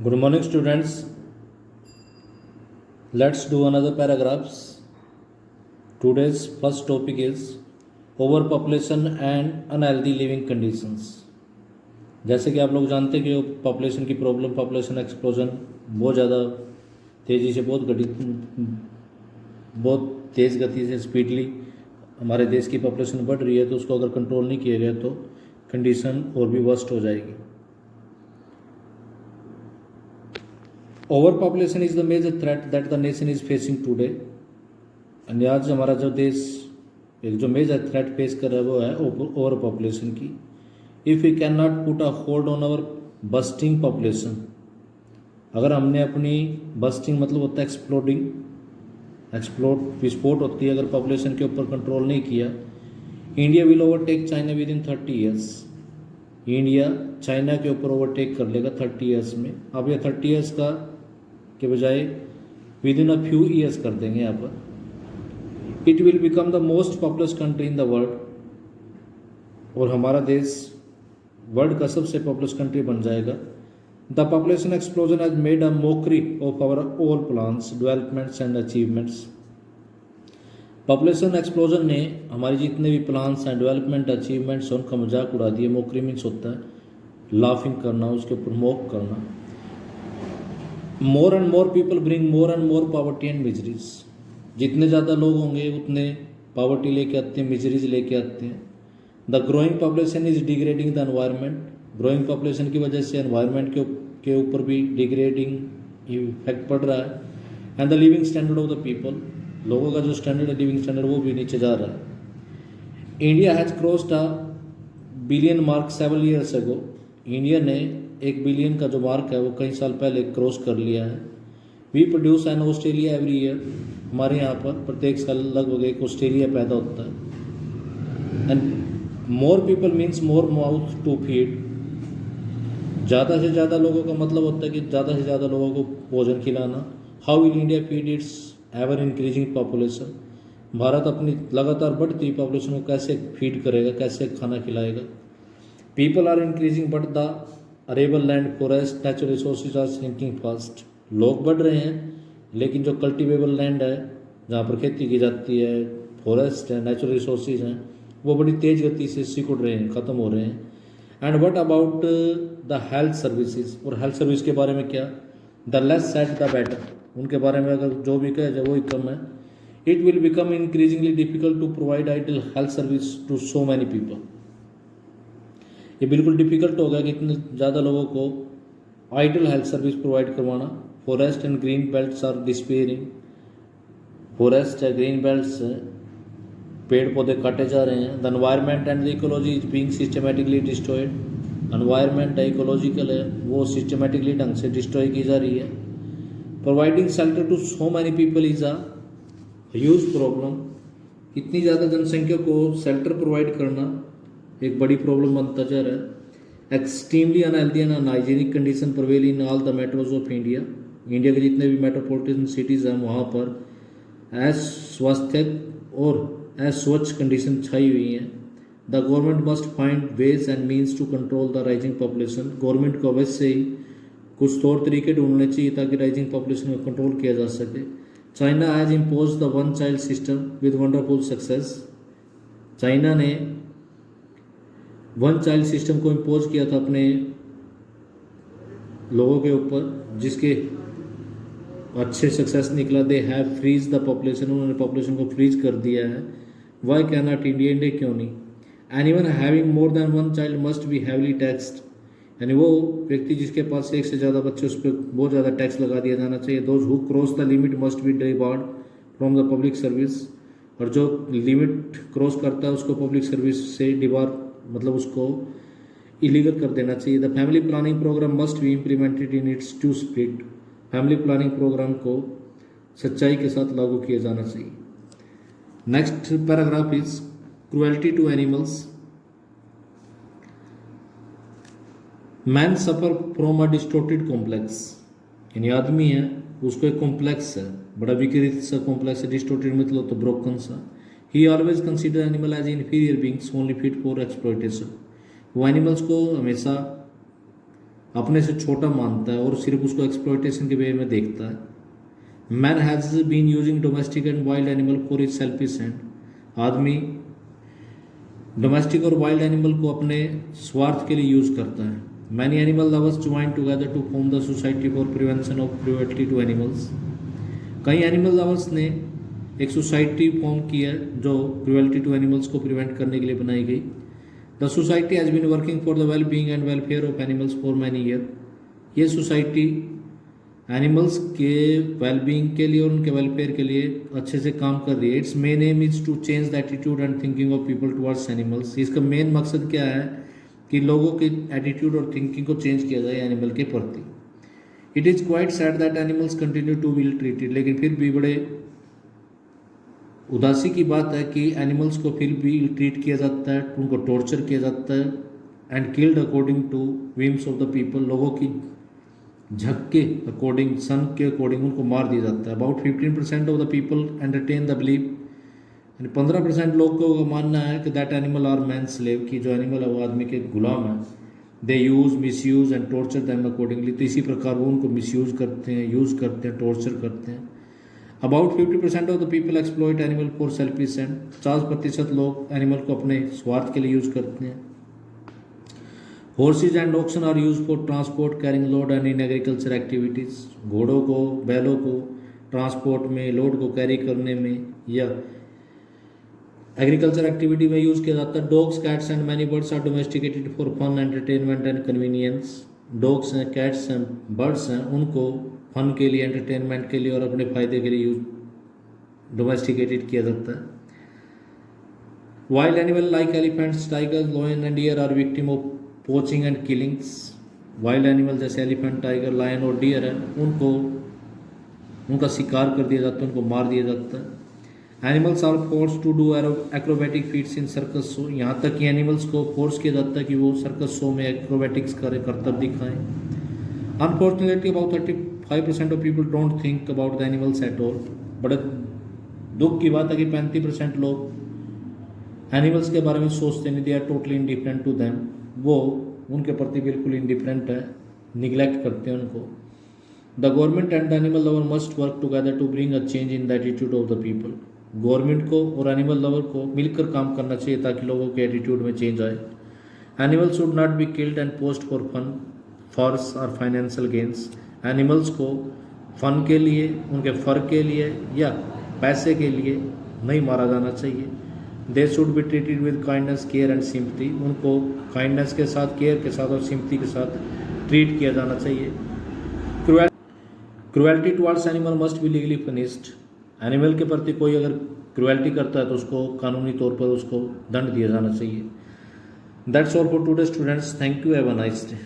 Good morning, students. Let's do another paragraphs. Today's first topic is overpopulation and unhealthy living conditions. जैसे कि आप लोग जानते हैं कि पॉपुलेशन की प्रॉब्लम, पॉपुलेशन एक्सप्लोजन बहुत ज़्यादा तेज़ी से, बहुत तेज़ गति से, स्पीडली हमारे देश की पॉपुलेशन बढ़ रही है, तो उसको अगर कंट्रोल नहीं किया गया तो कंडीशन और भी वर्स्ट हो जाएगी. Over population is the major threat that the nation is facing today. आज हमारा जो देश एक जो मेजर थ्रेट फेस कर रहा है वो है ओवर पॉपुलेशन की. If we can not put a hold on our busting population, अगर हमने अपनी बस्टिंग मतलब होता है एक्सप्लोड, विस्फोट होती है, अगर पॉपुलेशन के ऊपर कंट्रोल नहीं किया, India will overtake China with in 30 years. India China के ऊपर ओवरटेक कर लेगा 30 ईयर्स में. अब ये 30 ईयर्स का के बजाय with in a few years कर देंगे यहाँ पर. It will become the most populous country in the world, और हमारा देश वर्ल्ड का सबसे पॉपुलस कंट्री बन जाएगा. The population explosion has made a mockery of our all plans, developments and achievements. Population explosion ने हमारे जितने भी प्लान्स हैं, डेवलपमेंट, अचीवमेंट्स, उनका मजाक उड़ा दिया. मोकरी मीन्स होता है लाफिंग करना, उसके ऊपर मोक करना. More and more people bring more and more poverty and miseries. जितने ज़्यादा लोग होंगे उतने पॉवर्टी लेके आते हैं, मिजरीज लेके आते हैं. The growing population is degrading the environment. Growing population की वजह से एनवायरनमेंट के ऊपर भी डिग्रेडिंग इफेक्ट पड़ रहा है. And the living standard of the people, लोगों का जो स्टैंडर्ड है, लिविंग स्टैंडर्ड, वो भी नीचे जा रहा है. India has crossed a billion mark 7 years ago. India ने 1 बिलियन का जो मार्क है वो कई साल पहले क्रॉस कर लिया है. We produce an Australia every year. हमारे यहाँ पर प्रत्येक साल लगभग एक ऑस्ट्रेलिया पैदा होता है. And more people means more mouth to feed. ज़्यादा से ज़्यादा लोगों का मतलब होता है कि ज़्यादा से ज़्यादा लोगों को भोजन खिलाना. How will India feed it's ever increasing population. Bharat अपनी लगातार बढ़ती पॉपुलेशन को कैसे फीड करेगा, कैसे खाना खिलाएगा. People are increasing but the arable land, forest, natural resources are shrinking fast. लोग बढ़ रहे हैं लेकिन जो कल्टिवेबल लैंड है, जहाँ पर खेती की जाती है, फॉरेस्ट है, नेचुरल रिसोर्सेज हैं, वो बड़ी तेज़ गति से सिकुड़ रहे हैं, ख़त्म हो रहे हैं. And what about the health services. और हेल्थ सर्विस के बारे में क्या, the less said the better. उनके बारे में अगर जो भी कहे जाए वही कम है. It will become increasingly difficult to provide ideal health service to so many people. ये बिल्कुल डिफिकल्ट होगा कि इतने ज़्यादा लोगों को आइडल हेल्थ सर्विस प्रोवाइड करवाना. Forest and green belts are disappearing. Forest है, ग्रीन बेल्ट्स है, पेड़ पौधे काटे जा रहे हैं. The environment and the ecology is being systematically destroyed. Environment है, इकोलॉजिकल है, वो सिस्टमेटिकली ढंग से डिस्ट्रॉय की जा रही है. Providing shelter to so many people is a huge problem. इतनी ज़्यादा जनसंख्या को शेल्टर प्रोवाइड करना एक बड़ी प्रॉब्लम बनता जा रहा है. Extremely unhealthy and unhygienic condition prevail in all the metros of India. India के जितने भी मेट्रोपॉलिटन सिटीज़ हैं वहाँ पर अस्वास्थ्य और अस्वच्छ कंडीशन छाई हुई हैं. The government must find ways and means to control the rising population. Government को अवश्य ही कुछ तौर तरीके ढूंढने चाहिए ताकि राइजिंग पॉपुलेशन को कंट्रोल किया जा सके. China has impose the one child system with wonderful success. China ने वन चाइल्ड सिस्टम को इम्पोज किया था अपने लोगों के ऊपर, जिसके अच्छे सक्सेस निकला. They have freeze the population. उन्होंने पॉपुलेशन को फ्रीज कर दिया है. Why can not India. India क्यों नहीं. Anyone having more than one child must be heavily taxed. यानी वो व्यक्ति जिसके पास एक से ज़्यादा बच्चे, उस पर बहुत ज़्यादा टैक्स लगा दिया जाना चाहिए. Those who cross the limit must be debarred from the public service. और जो लिमिट क्रॉस करता है उसको पब्लिक सर्विस से डिबार मतलब उसको इलीगल कर देना चाहिए. The family planning programme must be implemented in its true spirit. Family planning programme को सच्चाई के साथ लागू किया जाना चाहिए. Next paragraph is cruelty to animals. Man suffer from a distorted complex. यानी आदमी है, उसको एक कॉम्प्लेक्स है, बड़ा विकृत सा कॉम्प्लेक्स है. डिस्टोर्टेड मतलब तो ब्रोकन सा. He always consider animal as inferior beings only fit for exploitation. वो एनिमल्स को हमेशा अपने से छोटा मानता है और सिर्फ उसको एक्सप्लॉयटेशन के वे में देखता है। Man has been using domestic and wild animal for its selfish end. आदमी डोमेस्टिक और वाइल्ड एनिमल को अपने स्वार्थ के लिए यूज़ करता है। Many animal lovers join together to form the society for prevention of cruelty to animals. कई एनिमल लवर्स ने एक सोसाइटी फॉर्म की है जो क्रूएल्टी टू एनिमल्स को प्रिवेंट करने के लिए बनाई गई। The society has been working for the well being and welfare of animals for many year. ये सोसाइटी एनिमल्स के वेल बीइंग के लिए और उनके वेलफेयर के लिए अच्छे से काम कर रही है। Its main aim is to change the attitude and thinking of people towards animals. इसका मेन मकसद क्या है कि लोगों के एटीट्यूड और थिंकिंग को चेंज किया जाए एनिमल के प्रति। It is quite sad that animals continue to be treated. लेकिन फिर भी बड़े उदासी की बात है कि एनिमल्स को फिर भी ट्रीट किया जाता है, उनको टॉर्चर किया जाता है and killed according to whims of the people. लोगों की झक के अकॉर्डिंग, सन के अकॉर्डिंग उनको मार दिया जाता है। About 15% of the people entertain the believe, यानी 15% लोगों का मानना है कि that animal are man slave, की जो एनिमल है वो आदमी के गुलाम है। They use misuse and torture them accordingly. तो इसी प्रकार वो उनको मिस यूज़ करते हैं, यूज़ करते हैं, टॉर्चर करते हैं। About 50% of the people exploit animal for selfish and. 50% लोग एनिमल को अपने स्वार्थ के लिए यूज़ करते हैं। Horses and oxen are use for transport, carrying load and in agriculture activities. घोड़ों को, बैलों को ट्रांसपोर्ट में, लोड को कैरी करने में या एग्रीकल्चर एक्टिविटी में यूज़ किया जाता है। Dogs, cats and many birds are domesticated for fun, entertainment and convenience. Dogs हैं, कैट्स हैं, बर्ड्स हैं, उनको फन के लिए, एंटरटेनमेंट के लिए और अपने फ़ायदे के लिए डोमेस्टिकेटेड किया जाता है। Wild animal like elephants, tigers, lion and deer are victim of poaching and killings. Wild animal जैसे एलिफेंट, टाइगर, लायन और डियर है, उनका शिकार कर दिया जाता है, उनको मार दिया जाता है। Animals are force to do acrobatic feats in circus show. यहाँ तक कि एनिमल्स को फोर्स किया जाता है कि वो सर्कस शो में एक्रोबैटिक्स करतब दिखाएं। Unfortunately about 35% of people don't think about the animals at all. बड़े दुख की बात है कि 35% लोग एनिमल्स के बारे में सोचते नहीं। They are totally indifferent to them. वो उनके प्रति बिल्कुल इंडिफरेंट है, निगलेक्ट करते हैं उनको। The government and the animal lover must work together to bring a change in the attitude of the people. Government को और एनिमल लवर को मिलकर काम करना चाहिए ताकि लोगों के एटीट्यूड में चेंज आए। Animals should not be killed and post for fun, furs और फाइनेंशियल गेंस। एनिमल्स को फन के लिए, उनके फर के लिए या पैसे के लिए नहीं मारा जाना चाहिए। They should be treated with kindness, care and sympathy. उनको काइंडनेस के साथ, केयर के साथ और सिंपथी के साथ ट्रीट किया जाना चाहिए। Cruelty towards animal must be legally punished. Animal के प्रति कोई अगर क्रुएल्टी करता है तो उसको कानूनी तौर पर उसको दंड दिया जाना चाहिए। That's all for today students. Thank you, have a nice day.